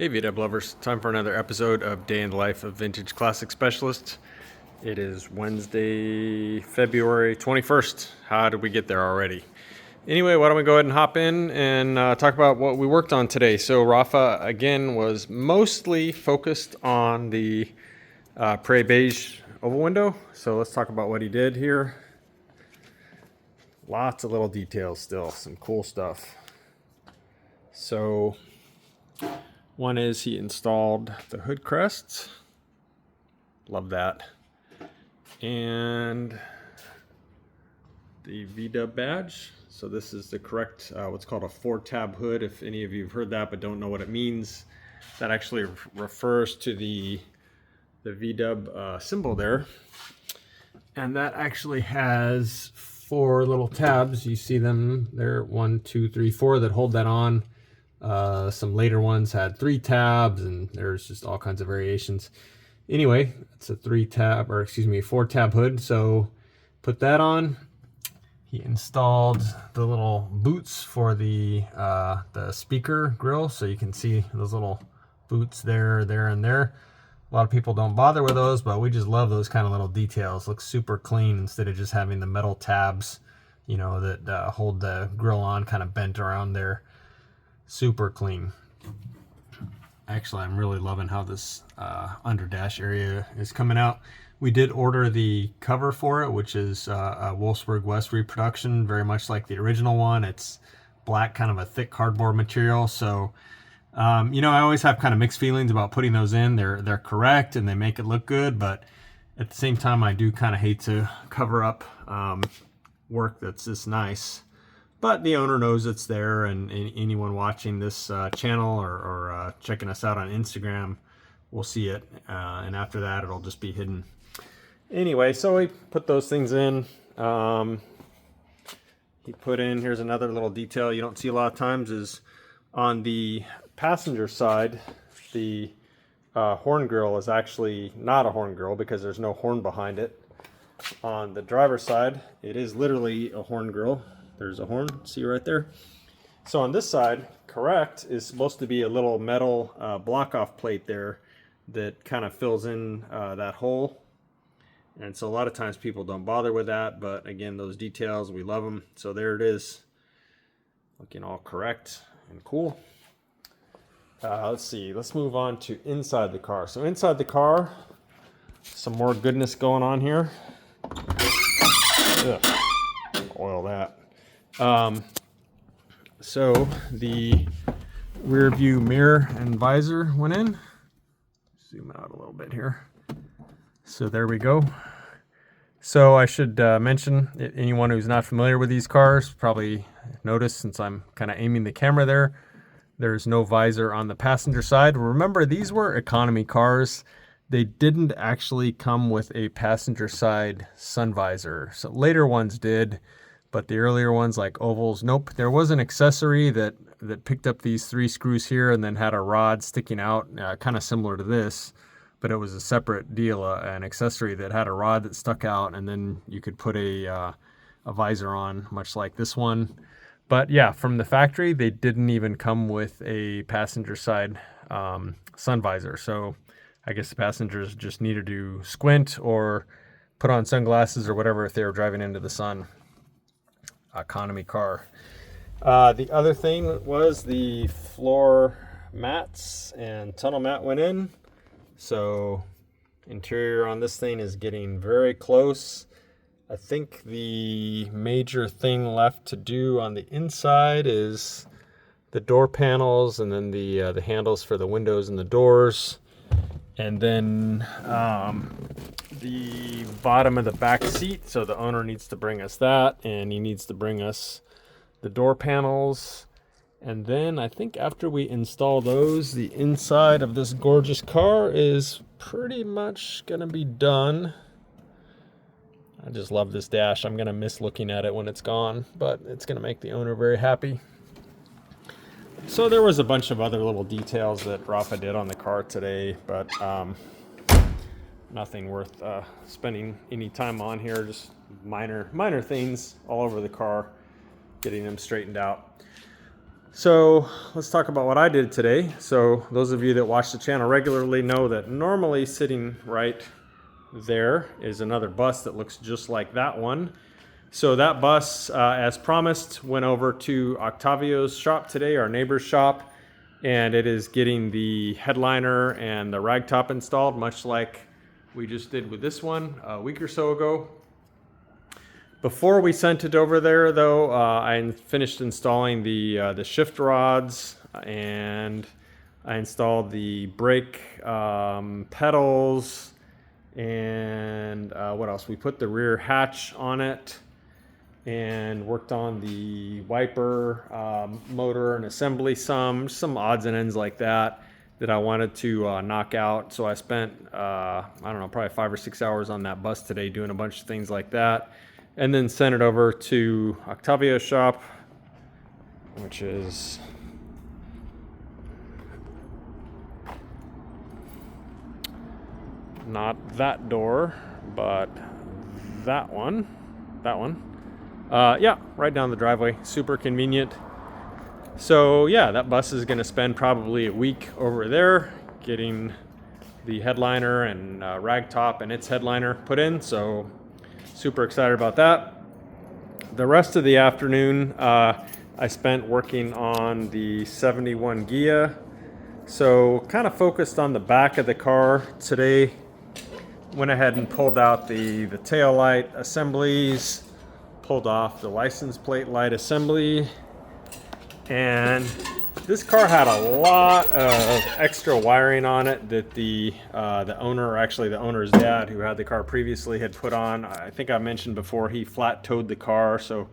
Hey VW lovers, time for another episode of Day in the Life of Vintage Classic Specialist. It is Wednesday, February 21st. How did we get there already? Anyway, why don't we go ahead and hop in and talk about what we worked on today. So Rafa, again, was mostly focused on the Prey Beige oval window. So let's talk about what he did here. Lots of little details still, some cool stuff. So one is he installed the hood crest. Love that. And the VW badge. So this is the correct, what's called a 4-tab hood. If any of you have heard that but don't know what it means, that actually refers to the VW symbol there. And that actually has 4 little tabs. You see them there, 1, 2, 3, 4 that hold that on. Some later ones had 3 tabs, and there's just all kinds of variations. Anyway, it's a 4-tab hood. So put that on. He installed the little boots for the speaker grill, so you can see those little boots there, and there. A lot of people don't bother with those, but we just love those kind of little details. Looks super clean instead of just having the metal tabs, you know, that hold the grill on, kind of bent around there. Super clean. Actually, I'm really loving how this under dash area is coming out. We did order the cover for it, which is a Wolfsburg West reproduction, very much like the original one. It's black, kind of a thick cardboard material. So, you know, I always have kind of mixed feelings about putting those in. They're correct and they make it look good, but at the same time, I do kind of hate to cover up work that's this nice. But the owner knows it's there, and anyone watching this channel or checking us out on Instagram will see it. And after that, it'll just be hidden. Anyway, so we put those things in. He put in, here's another little detail you don't see a lot of times, is on the passenger side, the horn grill is actually not a horn grill because there's no horn behind it. On the driver's side, it is literally a horn grill. There's a horn, see right there. So on this side, correct, is supposed to be a little metal block-off plate there that kind of fills in that hole. And so a lot of times people don't bother with that, but again, those details, we love them. So there it is, looking all correct and cool. Let's see, let's move on to inside the car. So inside the car, some more goodness going on here. Ugh, oil that. So the rear view mirror and visor went in. Zoom out a little bit here. So there we go. So I should mention, anyone who's not familiar with these cars probably noticed, since I'm kind of aiming the camera there, there's no visor on the passenger side. Remember, these were economy cars. They didn't actually come with a passenger side sun visor. So later ones did. But the earlier ones, like ovals, nope. There was an accessory that picked up these 3 screws here and then had a rod sticking out, kind of similar to this, but it was a separate deal, an accessory that had a rod that stuck out, and then you could put a visor on, much like this one. But yeah, from the factory, they didn't even come with a passenger side sun visor. So I guess the passengers just needed to squint or put on sunglasses or whatever if they were driving into the sun. Economy car. The other thing was the floor mats and tunnel mat went in. So interior on this thing is getting very close. I think the major thing left to do on the inside is the door panels and then the handles for the windows and the doors. And then the bottom of the back seat. So the owner needs to bring us that, and he needs to bring us the door panels. And then I think after we install those, the inside of this gorgeous car is pretty much gonna be done. I just love this dash. I'm gonna miss looking at it when it's gone, but it's gonna make the owner very happy. So there was a bunch of other little details that Rafa did on the car today, but nothing worth spending any time on here. Just minor things all over the car, getting them straightened out. So let's talk about what I did today. So those of you that watch the channel regularly know that normally sitting right there is another bus that looks just like that one. So that bus, as promised, went over to Octavio's shop today, our neighbor's shop, and it is getting the headliner and the ragtop installed, much like we just did with this one a week or so ago. Before we sent it over there, though, I finished installing the shift rods, and I installed the brake pedals, and what else? We put the rear hatch on it, and worked on the wiper motor and assembly, some odds and ends like that I wanted to knock out. So I spent I don't know, probably 5 or 6 hours on that bus today doing a bunch of things like that, and then sent it over to Octavio's shop, which is not that door, but that one. Yeah, right down the driveway. Super convenient. So yeah, that bus is going to spend probably a week over there getting the headliner and ragtop and its headliner put in. So super excited about that. The rest of the afternoon I spent working on the 71 Ghia. So kind of focused on the back of the car today. Went ahead and pulled out the tail light assemblies, pulled off the license plate light assembly, and this car had a lot of extra wiring on it that the owner, or actually the owner's dad, who had the car previously, had put on. I think I mentioned before, he flat towed the car, so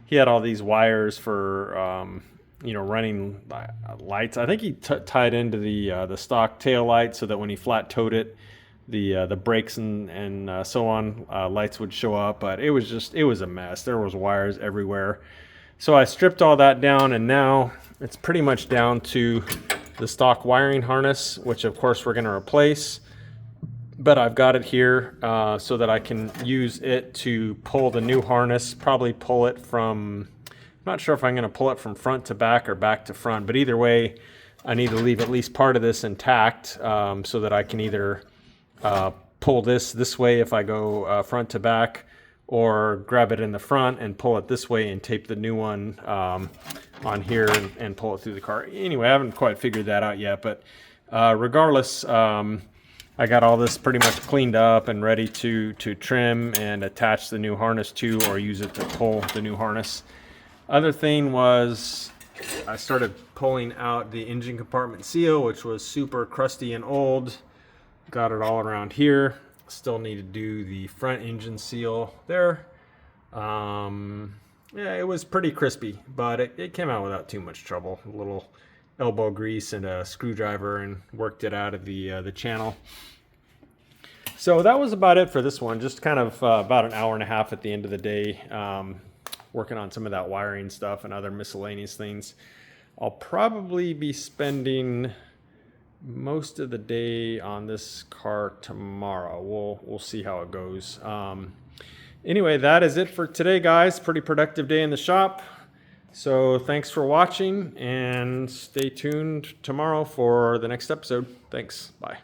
he had all these wires for running lights. I think he tied into the stock tail light so that when he flat towed it, the brakes and so on lights would show up. But it was a mess. There was wires everywhere. So I stripped all that down, and now it's pretty much down to the stock wiring harness, which of course we're going to replace. But I've got it here so that I can use it to pull the new harness, probably pull it from, I'm not sure if I'm going to pull it from front to back or back to front, but either way, I need to leave at least part of this intact so that I can either pull this way if I go front to back, or grab it in the front and pull it this way and tape the new one on here and pull it through the car. Anyway, I haven't quite figured that out yet, but regardless, I got all this pretty much cleaned up and ready to trim and attach the new harness to, or use it to pull the new harness. Other thing was I started pulling out the engine compartment seal, which was super crusty and old. Got it all around here. Still need to do the front engine seal there. Yeah, it was pretty crispy, but it came out without too much trouble. A little elbow grease and a screwdriver, and worked it out of the channel. So that was about it for this one. Just kind of about an hour and a half at the end of the day, working on some of that wiring stuff and other miscellaneous things. I'll probably be spending most of the day on this car tomorrow. We'll see how it goes. Anyway, that is it for today, guys. Pretty productive day in the shop. So thanks for watching, and stay tuned tomorrow for the next episode. Thanks. Bye.